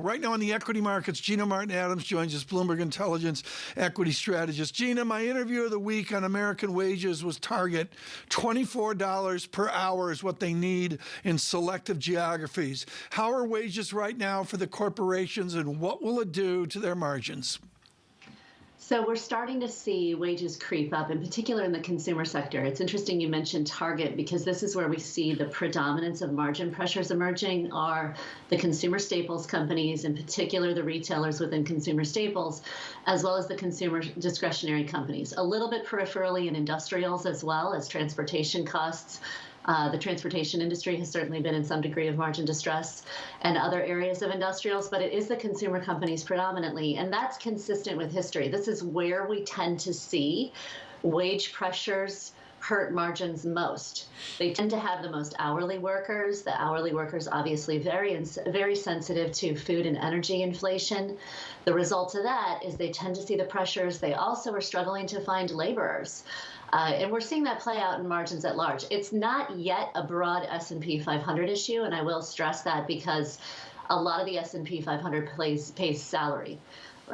Right now in the equity markets, Gina Martin-Adams joins us, Bloomberg Intelligence equity strategist. Gina, my interview of the week on American wages was Target. $24 per hour is what they need in selective geographies. How are wages right now for the corporations, and what will it do to their margins? So we're starting to see wages creep up, in particular in the consumer sector. It's interesting you mentioned Target, because this is where we see the predominance of margin pressures emerging are the consumer staples companies, in particular the retailers within consumer staples, as well as the consumer discretionary companies. A little bit peripherally in industrials as well as transportation costs. The transportation industry has certainly been in some degree of margin distress and other areas of industrials, but it is the consumer companies predominantly, and that's consistent with history. This is where we tend to see wage pressures hurt margins most. They tend to have the most hourly workers. The hourly workers obviously very sensitive to food and energy inflation. The result of that is they tend to see the pressures. They also are struggling to find laborers. And we're seeing that play out in margins at large. It's not yet a broad S&P 500 issue, and I will stress that because a lot of the S&P 500 pays salary,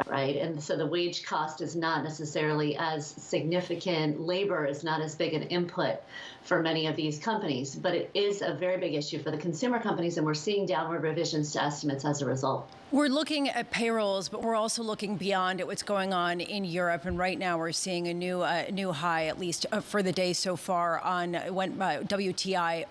right? And so the wage cost is not necessarily as significant. Labor is not as big an input for many of these companies, but it is a very big issue for the consumer companies, and we're seeing downward revisions to estimates as a result. We're looking at payrolls, but we're also looking beyond at what's going on in Europe. And right now we're seeing a new high, at least for the day so far, on WTI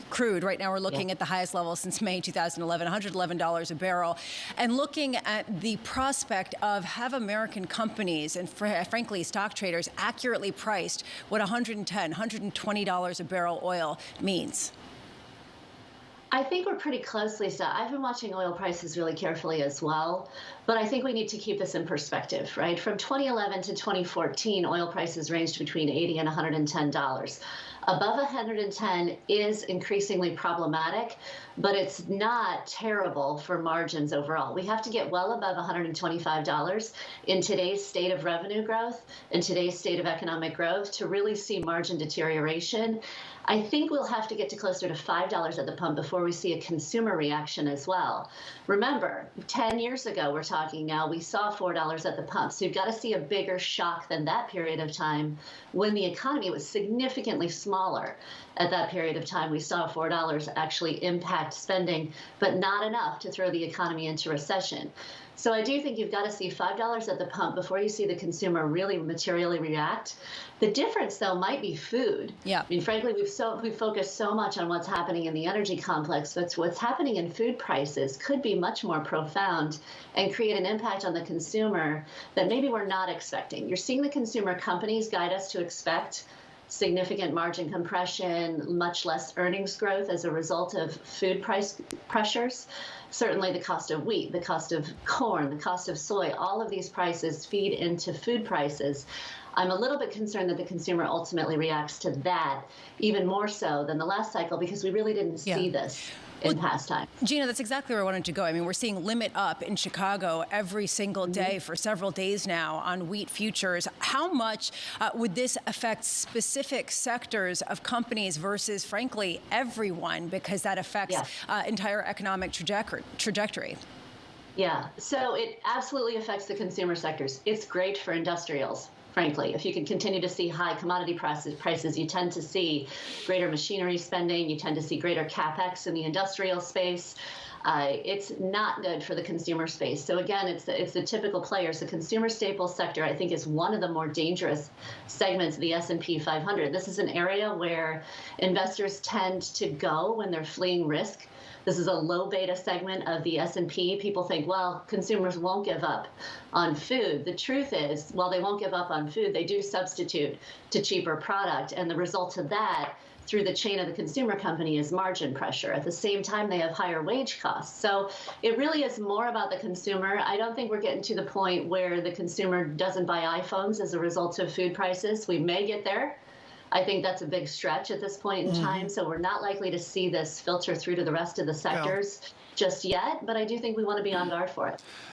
crude. Right now we're looking at the highest level since May 2011, $111 a barrel. And looking at the prospect of have American companies and frankly stock traders accurately priced what $110, $120 a barrel oil means. I think we're pretty closely set. I've been watching oil prices really carefully as well, but I think we need to keep this in perspective, right? From 2011 to 2014, oil prices ranged between $80 and $110. Above 110 is increasingly problematic, but it's not terrible for margins overall. We have to get well above $125 in today's state of revenue growth, in today's state of economic growth, to really see margin deterioration. I think we'll have to get to closer to $5 at the pump before we see a consumer reaction as well. Remember, 10 years ago, we're talking now, we saw $4 at the pump. So you've got to see a bigger shock than that period of time when the economy was significantly smaller. At that period of time, we saw $4 actually impact spending, but not enough to throw the economy into recession. So I do think you've got to see $5 at the pump before you see the consumer really materially react. The difference, though, might be food. Yeah. I mean, frankly, we've focused so much on what's happening in the energy complex, but what's happening in food prices could be much more profound and create an impact on the consumer that maybe we're not expecting. You're seeing the consumer companies guide us to expect significant margin compression, much less earnings growth as a result of food price pressures. Certainly the cost of wheat, the cost of corn, the cost of soy, all of these prices feed into food prices. I'm a little bit concerned that the consumer ultimately reacts to that even more so than the last cycle, because we really didn't see this in past time. Gina, that's exactly where I wanted to go. I mean, we're seeing limit up in Chicago every single day for several days now on wheat futures. How much would this affect specific sectors of companies versus, frankly, everyone, because that affects entire economic trajectory? Yeah, so it absolutely affects the consumer sectors. It's great for industrials. Frankly, if you can continue to see high commodity prices, you tend to see greater machinery spending, you tend to see greater capex in the industrial space. It's not good for the consumer space. So again, it's the typical players. The consumer staples sector, I think, is one of the more dangerous segments of the S&P 500. This is an area where investors tend to go when they're fleeing risk. This is a low beta segment of the S&P. People think, well, consumers won't give up on food. The truth is, while they won't give up on food, they do substitute to cheaper product. And the result of that through the chain of the consumer company is margin pressure. At the same time, they have higher wage costs. So it really is more about the consumer. I don't think we're getting to the point where the consumer doesn't buy iPhones as a result of food prices. We may get there. I think that's a big stretch at this point in time, so we're not likely to see this filter through to the rest of the sectors just yet, but I do think we want to be on guard for it.